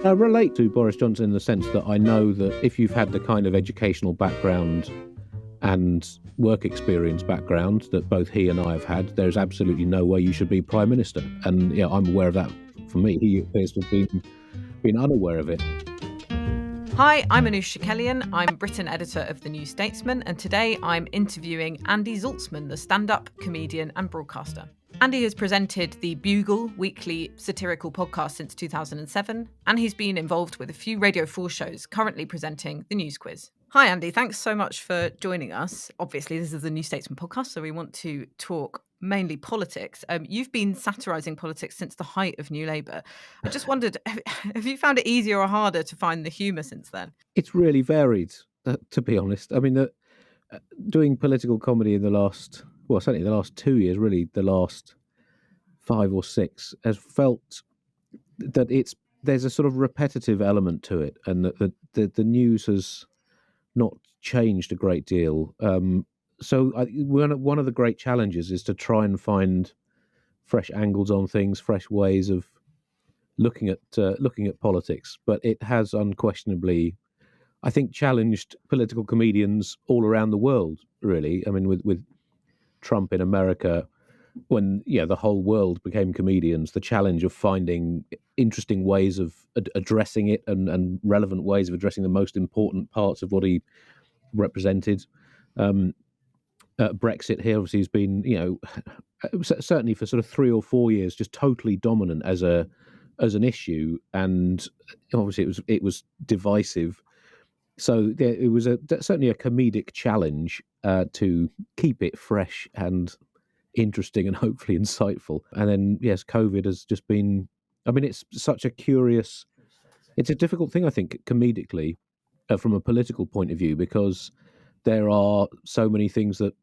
I relate to Boris Johnson in the sense that I know that if you've had the kind of educational background and work experience background that both he and I have had, there's absolutely no way you should be Prime Minister. And I'm aware of that. For me, he appears to have been unaware of it. Hi, I'm Anoosh Chakelian. I'm Britain editor of the New Statesman, and today I'm interviewing Andy Zaltzman, the stand-up comedian and broadcaster. Andy has presented the Bugle weekly satirical podcast since 2007, and he's been involved with a few Radio 4 shows, currently presenting the News Quiz. Hi, Andy. Thanks so much for joining us. Obviously, this is the New Statesman podcast, so we want to talk mainly politics. You've been satirising politics since the height of New Labour. I just wondered, have you found it easier or harder to find the humour since then? It's really varied, to be honest. I mean, doing political comedy in certainly the last 2 years, really the last 5 or 6, has felt that there's a sort of repetitive element to it, and that the news has not changed a great deal. So one of the great challenges is to try and find fresh angles on things, fresh ways of looking at politics. But it has unquestionably, I think, challenged political comedians all around the world, really. I mean, with Trump in America, when the whole world became comedians, the challenge of finding interesting ways of addressing it and relevant ways of addressing the most important parts of what he represented. Brexit here obviously has been, certainly for sort of 3 or 4 years, just totally dominant as an issue, and obviously it was divisive. So it was certainly a comedic challenge to keep it fresh and interesting and hopefully insightful. And then, yes, COVID has just been, I mean, it's such a difficult thing, I think, comedically, from a political point of view, because there are so many things that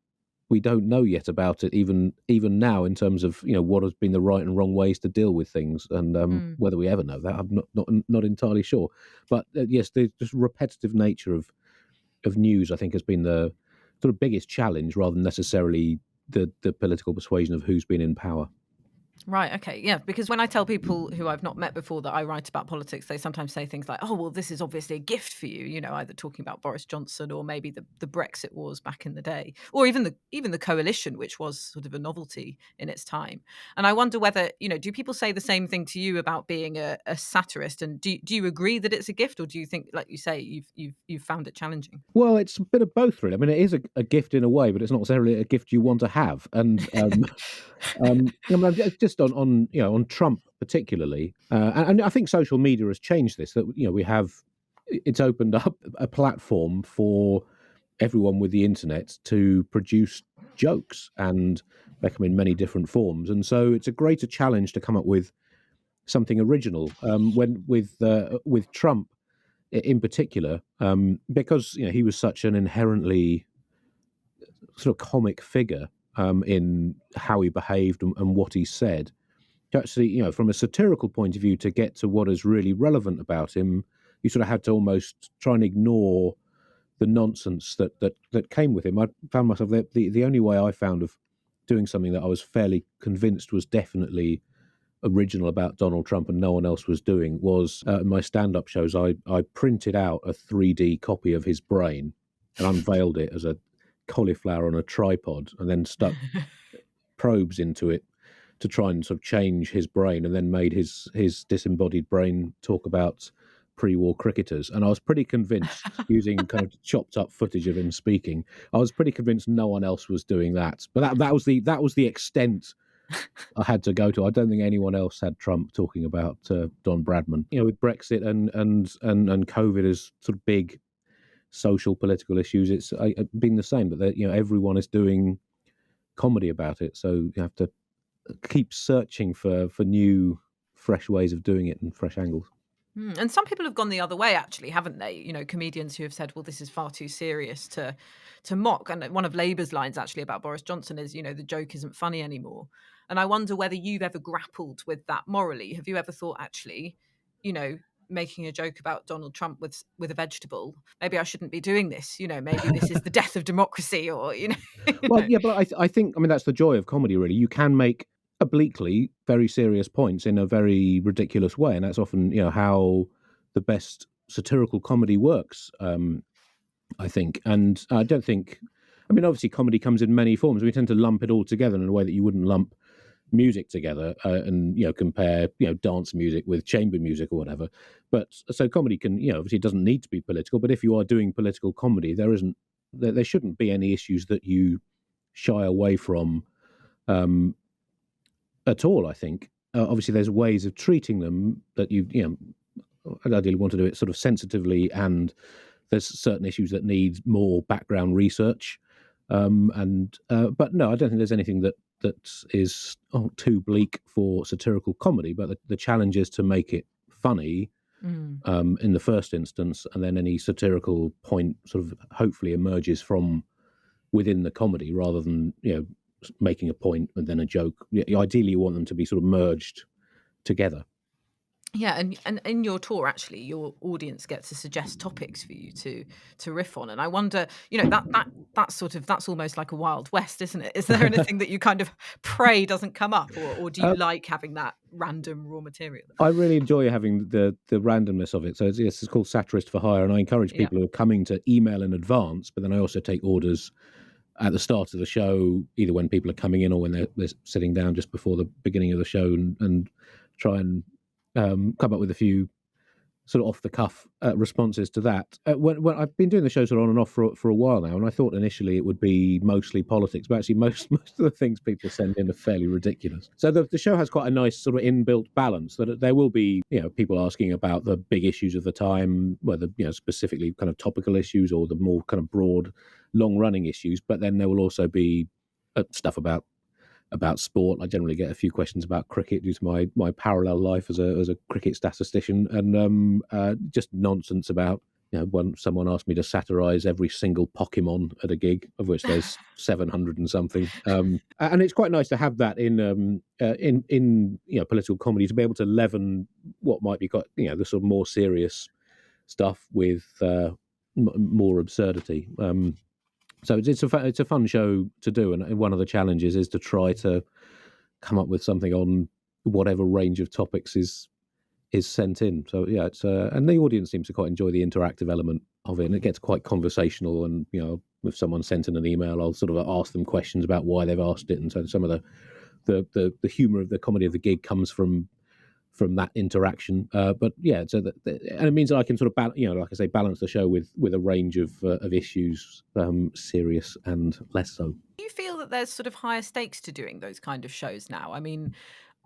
we don't know yet about it, even now, in terms of what has been the right and wrong ways to deal with things, and whether we ever know that, I'm not entirely sure. But yes, the just repetitive nature of news, I think, has been the sort of biggest challenge, rather than necessarily the political persuasion of who's been in power. Right, okay, yeah, because when I tell people who I've not met before that I write about politics, they sometimes say things like, oh, well, this is obviously a gift for you, either talking about Boris Johnson or maybe the Brexit wars back in the day, or even the coalition, which was sort of a novelty in its time. And I wonder whether, do people say the same thing to you about being a satirist? And do you agree that it's a gift, or do you think, like you say, you've found it challenging? Well, it's a bit of both, really. I mean, it is a gift in a way, but it's not necessarily a gift you want to have. And just on Trump particularly, and I think social media has changed this. That it's opened up a platform for everyone with the internet to produce jokes, and they come in many different forms. And so it's a greater challenge to come up with something original. When with Trump in particular, because he was such an inherently sort of comic figure in how he behaved and what he said. To actually, from a satirical point of view, to get to what is really relevant about him, you sort of had to almost try and ignore the nonsense that came with him. I found myself the only way I found of doing something that I was fairly convinced was definitely original about Donald Trump and no one else was doing was in my stand-up shows. I printed out a 3D copy of his brain and unveiled it as a cauliflower on a tripod, and then stuck probes into it to try and sort of change his brain, and then made his disembodied brain talk about pre-war cricketers. And I was pretty convinced, using kind of chopped up footage of him speaking, I was pretty convinced no one else was doing that. But that was the extent I had to go to. I don't think anyone else had Trump talking about Don Bradman. With Brexit and COVID as sort of big social political issues, it's been the same. But everyone is doing comedy about it, so you have to keep searching for new, fresh ways of doing it and fresh angles. And some people have gone the other way, actually, haven't they? Comedians who have said, well, this is far too serious to mock. And one of Labour's lines, actually, about Boris Johnson is, the joke isn't funny anymore. And I wonder whether you've ever grappled with that morally. Have you ever thought, actually, making a joke about Donald Trump with a vegetable, maybe I shouldn't be doing this, maybe this is the death of democracy, or, Well, yeah, but I think, that's the joy of comedy, really. You can make obliquely very serious points in a very ridiculous way, and that's often how the best satirical comedy works. I think, and I don't think. I mean, obviously, comedy comes in many forms. We tend to lump it all together in a way that you wouldn't lump music together, and compare dance music with chamber music or whatever. But so comedy can obviously it doesn't need to be political. But if you are doing political comedy, there shouldn't be any issues that you shy away from at all. I think obviously there's ways of treating them that I ideally want to do it sort of sensitively, and there's certain issues that need more background research. But no, I don't think there's anything that is too bleak for satirical comedy. But the challenge is to make it funny in the first instance, and then any satirical point sort of hopefully emerges from within the comedy rather than making a point and then a joke. Ideally, you want them to be sort of merged together. Yeah, and in your tour, actually, your audience gets to suggest topics for you to riff on, and I wonder, that's almost like a Wild West, isn't it? Is there anything that you kind of pray doesn't come up, or do you like having that random raw material? I really enjoy having the randomness of it. So it's called Satirist for hire, and I encourage people who are coming to email in advance, but then I also take orders at the start of the show, either when people are coming in or when they're sitting down just before the beginning of the show, and try and come up with a few sort of off the cuff responses to that. When I've been doing the shows on and off for a while now, and I thought initially it would be mostly politics, but actually most of the things people send in are fairly ridiculous. So the show has quite a nice sort of inbuilt balance that there will be people asking about the big issues of the time, whether specifically kind of topical issues or the more kind of broad, long running issues. But then there will also be stuff about sport. I generally get a few questions about cricket due to my parallel life as a cricket statistician, and just nonsense about when someone asked me to satirize every single Pokemon at a gig, of which there's 700 and something. And it's quite nice to have that in political comedy, to be able to leaven what might be the sort of more serious stuff with more absurdity. So it's a fun show to do, and one of the challenges is to try to come up with something on whatever range of topics is sent in. So yeah, it's and the audience seems to quite enjoy the interactive element of it, and it gets quite conversational. And if someone sent in an email, I'll sort of ask them questions about why they've asked it, and so some of the humour of the comedy of the gig comes from that interaction. But yeah, so and it means that I can sort of like I say, balance the show with a range of issues, serious and less so. Do you feel that there's sort of higher stakes to doing those kind of shows now? I mean,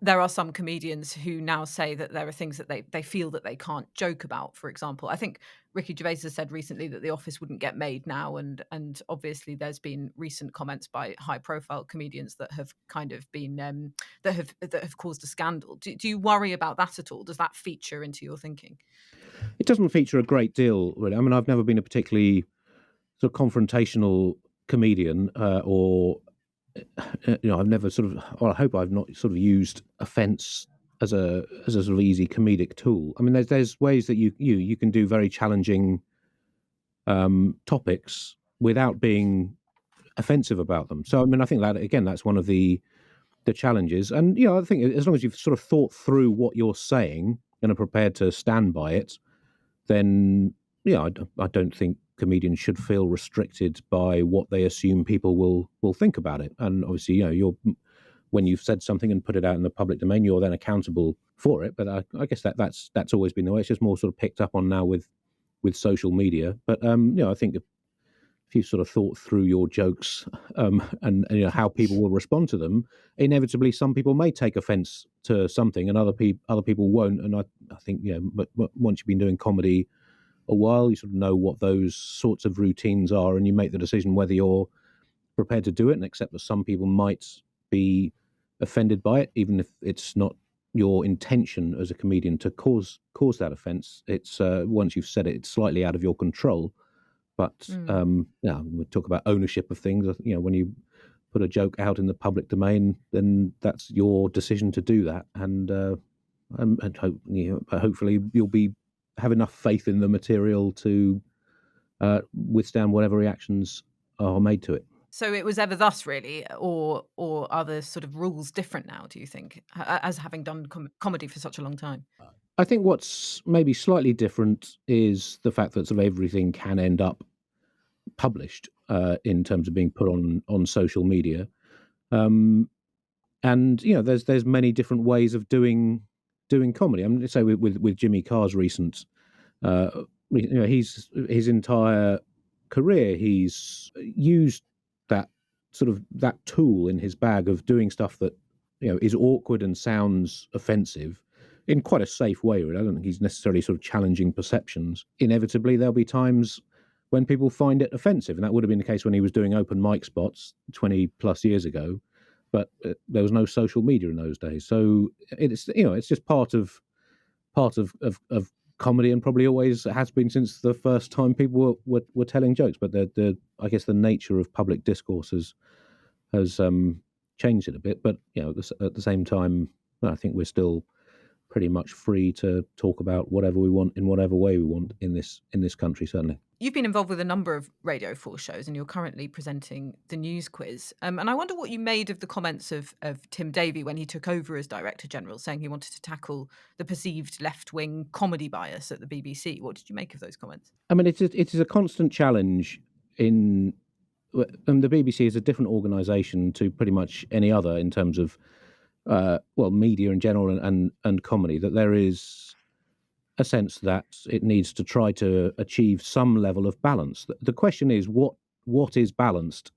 there are some comedians who now say that there are things that they feel that they can't joke about. For example, I think Ricky Gervais has said recently that The Office wouldn't get made now, and obviously there's been recent comments by high-profile comedians that have kind of been that have caused a scandal. Do you worry about that at all? Does that feature into your thinking? It doesn't feature a great deal, really. I mean, I've never been a particularly sort of confrontational comedian, or I've never or I hope I've not sort of used offence as a sort of easy comedic tool. I mean, there's ways that you can do very challenging topics without being offensive about them. So I mean, I think that again, that's one of the challenges. And I think as long as you've sort of thought through what you're saying and are prepared to stand by it, then I don't think comedians should feel restricted by what they assume people will think about it. And obviously, when you've said something and put it out in the public domain, you're then accountable for it. But I guess that's always been the way. It's just more sort of picked up on now with social media. But I think if you sort of thought through your jokes and how people will respond to them, inevitably some people may take offence to something and other people won't. And I think but once you've been doing comedy a while, you sort of know what those sorts of routines are, and you make the decision whether you're prepared to do it and accept that some people might be offended by it, even if it's not your intention as a comedian to cause that offence. It's once you've said it, it's slightly out of your control. But we talk about ownership of things. When you put a joke out in the public domain, then that's your decision to do that, and hopefully you'll have enough faith in the material to withstand whatever reactions are made to it. So it was ever thus, really, or are the sort of rules different now, do you think, as having done comedy for such a long time? I think what's maybe slightly different is the fact that sort of everything can end up published in terms of being put on social media. Um, and there's many different ways of doing comedy. I mean, say with Jimmy Carr's recent, uh, he's his entire career he's used that that tool in his bag of doing stuff that is awkward and sounds offensive in quite a safe way. Really. I don't think he's necessarily sort of challenging perceptions. Inevitably, there'll be times when people find it offensive, and that would have been the case when he was doing open mic spots 20 plus years ago. But there was no social media in those days, so it's just part of comedy, and probably always has been since the first time people were telling jokes. But the I guess the nature of public discourse has changed it a bit. But at the same time, I think we're still pretty much free to talk about whatever we want in whatever way we want in this country. Certainly. You've been involved with a number of Radio 4 shows, and you're currently presenting the News Quiz. And I wonder what you made of the comments of Tim Davie when he took over as Director General, saying he wanted to tackle the perceived left-wing comedy bias at the BBC. What did you make of those comments? I mean, it is a constant challenge in. The BBC is a different organisation to pretty much any other in terms of, media in general and comedy. That there is a sense that it needs to try to achieve some level of balance. The question is what is balanced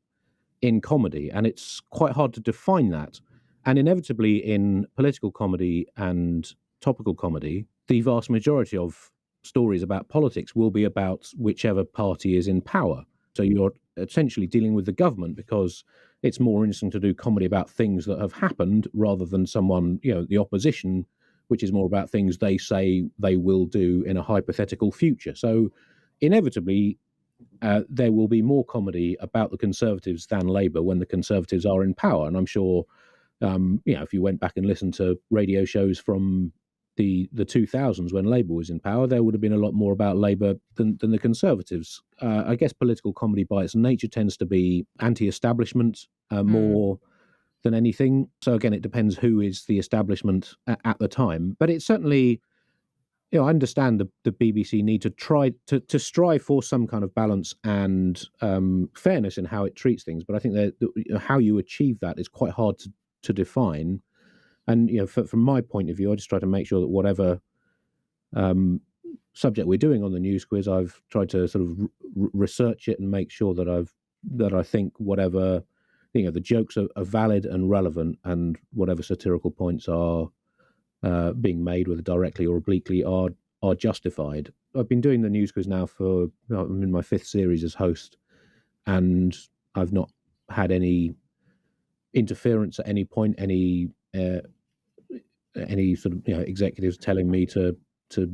in comedy, and it's quite hard to define that. And inevitably, in political comedy and topical comedy, the vast majority of stories about politics will be about whichever party is in power. So you're essentially dealing with the government because it's more interesting to do comedy about things that have happened rather than someone, the opposition, which is more about things they say they will do in a hypothetical future. So inevitably, there will be more comedy about the Conservatives than Labour when the Conservatives are in power. And I'm sure, if you went back and listened to radio shows from the 2000s when Labour was in power, there would have been a lot more about Labour than the Conservatives. I guess political comedy by its nature tends to be anti-establishment more than anything. So again, it depends who is the establishment at the time. But it's certainly, I understand the BBC need to try to strive for some kind of balance and fairness in how it treats things. But I think that how you achieve that is quite hard to define. And from my point of view, I just try to make sure that whatever subject we're doing on the News Quiz, I've tried to sort of research it and make sure that I think whatever the jokes are valid and relevant, and whatever satirical points are being made, whether directly or obliquely, are justified. I've been doing the News Quiz now I'm in my 5th series as host, and I've not had any interference at any point, any sort of executives telling me to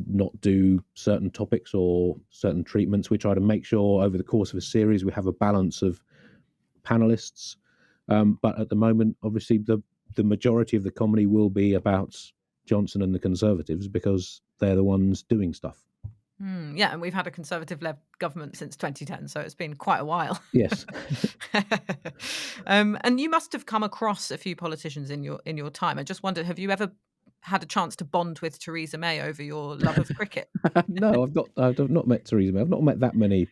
not do certain topics or certain treatments. We try to make sure over the course of a series we have a balance of panelists. But at the moment, obviously, the majority of the comedy will be about Johnson and the Conservatives because they're the ones doing stuff. Yeah, and we've had a Conservative-led government since 2010, so it's been quite a while. Yes. And you must have come across a few politicians in your time. I just wondered, have you ever had a chance to bond with Theresa May over your love of cricket? No, I've not met Theresa May. I've not met that many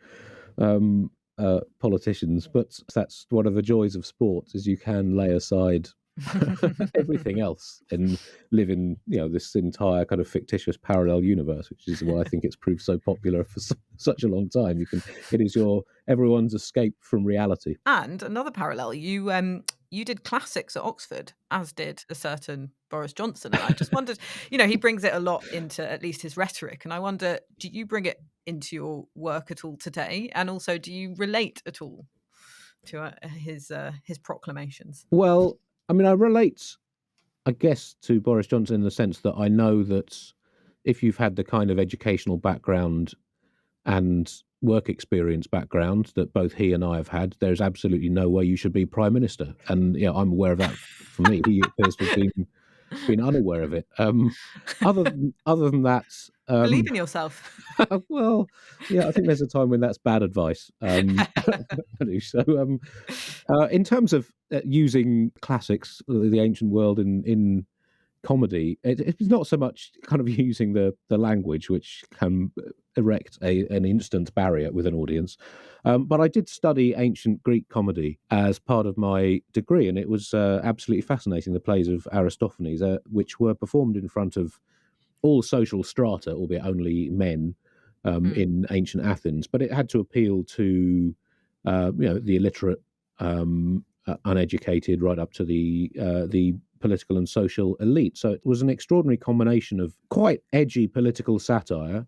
politicians, but that's one of the joys of sports, is you can lay aside everything else and live in this entire kind of fictitious parallel universe, which is why I think it's proved so popular for such a long time. It is everyone's escape from reality. And another parallel, you did classics at Oxford, as did a certain Boris Johnson. And I just wondered, he brings it a lot into at least his rhetoric, and I wonder, do you bring it into your work at all today? And also, do you relate at all to his proclamations? Well, I mean, I relate, I guess, to Boris Johnson in the sense that I know that if you've had the kind of educational background and work experience background that both he and I have had, there's absolutely no way you should be Prime Minister. And I'm aware of that. For me, he appears to have been unaware of it. Other than that, believe in yourself. Well, yeah, I think there's a time when that's bad advice. So, in terms of using classics, the ancient world in comedy, it's not so much kind of using the language, which can erect an instant barrier with an audience. But I did study ancient Greek comedy as part of my degree, and it was absolutely fascinating. The plays of Aristophanes, which were performed in front of all social strata, albeit only men, in ancient Athens. But it had to appeal to the illiterate, uneducated, right up to the political and social elite. So it was an extraordinary combination of quite edgy political satire,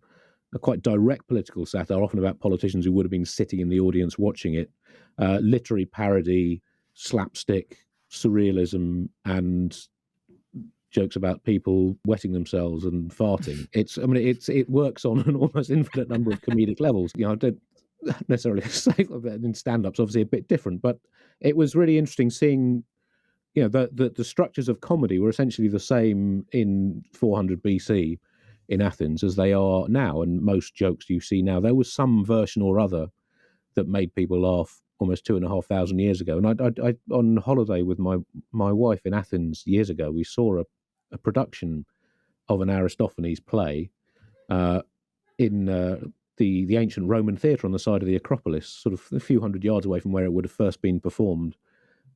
a quite direct political satire, often about politicians who would have been sitting in the audience watching it, literary parody, slapstick, surrealism, and jokes about people wetting themselves and farting. It works on an almost infinite number of comedic levels. I don't necessarily say that in stand-up's obviously a bit different, but it was really interesting seeing the structures of comedy were essentially the same in 400 BC in Athens as they are now, and most jokes you see now, there was some version or other that made people laugh almost 2,500 years ago. And I on holiday with my wife in Athens years ago, we saw a production of an Aristophanes play in the ancient Roman theatre on the side of the Acropolis, sort of a few hundred yards away from where it would have first been performed.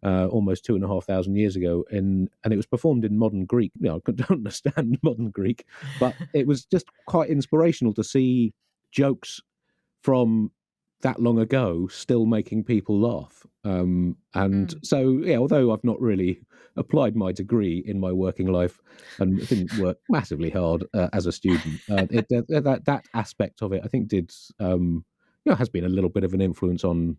Almost 2,500 years ago, and it was performed in modern Greek. I don't understand modern Greek, but it was just quite inspirational to see jokes from that long ago still making people laugh. So, although I've not really applied my degree in my working life and didn't work massively hard as a student, that aspect of it, I think, has been a little bit of an influence on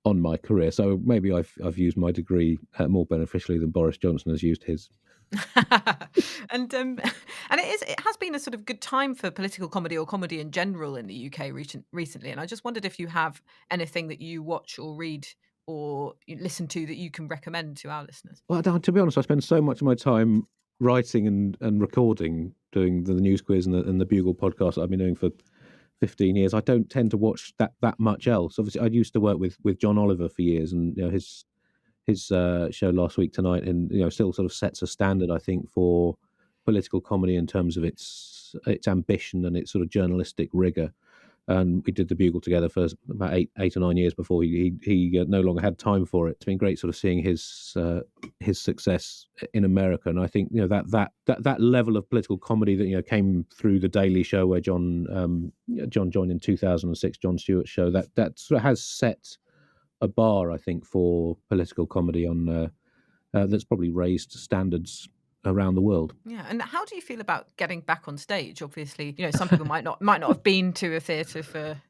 my career. So maybe I've used my degree more beneficially than Boris Johnson has used his. and it has been a sort of good time for political comedy or comedy in general in the UK recently. And I just wondered if you have anything that you watch or read or listen to that you can recommend to our listeners. Well, to be honest, I spend so much of my time writing and recording, doing the news quiz and the Bugle podcast that I've been doing for 15 years. I don't tend to watch that much else. Obviously, I used to work with John Oliver for years, and his show Last Week Tonight, and still sort of sets a standard, I think, for political comedy in terms of its ambition and its sort of journalistic rigor. And we did the Bugle together for about eight or 9 years before he no longer had time for it. It's been great sort of seeing his success in America, and I think that level of political comedy that came through the Daily Show where John joined in 2006, Jon Stewart's show, that sort of has set a bar, I think, for political comedy on that's probably raised standards around the world. Yeah, and how do you feel about getting back on stage? Obviously, some people might not have been to a theatre for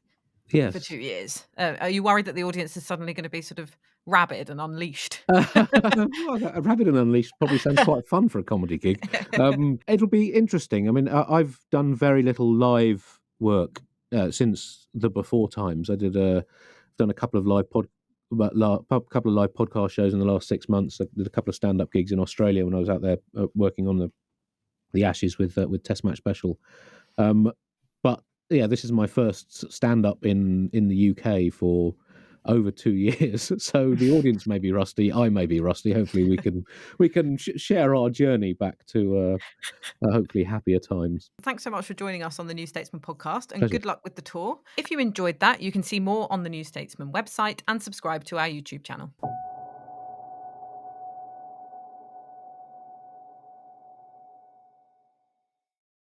2 years. Are you worried that the audience is suddenly going to be sort of rabid and unleashed? Rabid and unleashed probably sounds quite fun for a comedy gig. It'll be interesting. I mean, I've done very little live work since the before times. I've done a couple of live podcast shows in the last 6 months. I did a couple of stand-up gigs in Australia when I was out there working on the Ashes with Test Match Special. But yeah, this is my first stand-up in the UK for over 2 years. So the audience may be rusty, I may be rusty. Hopefully we can share our journey back to hopefully happier times. Thanks so much for joining us on the New Statesman podcast, and Pleasure. Good luck with the tour. If you enjoyed that, you can see more on the New Statesman website and subscribe to our YouTube channel.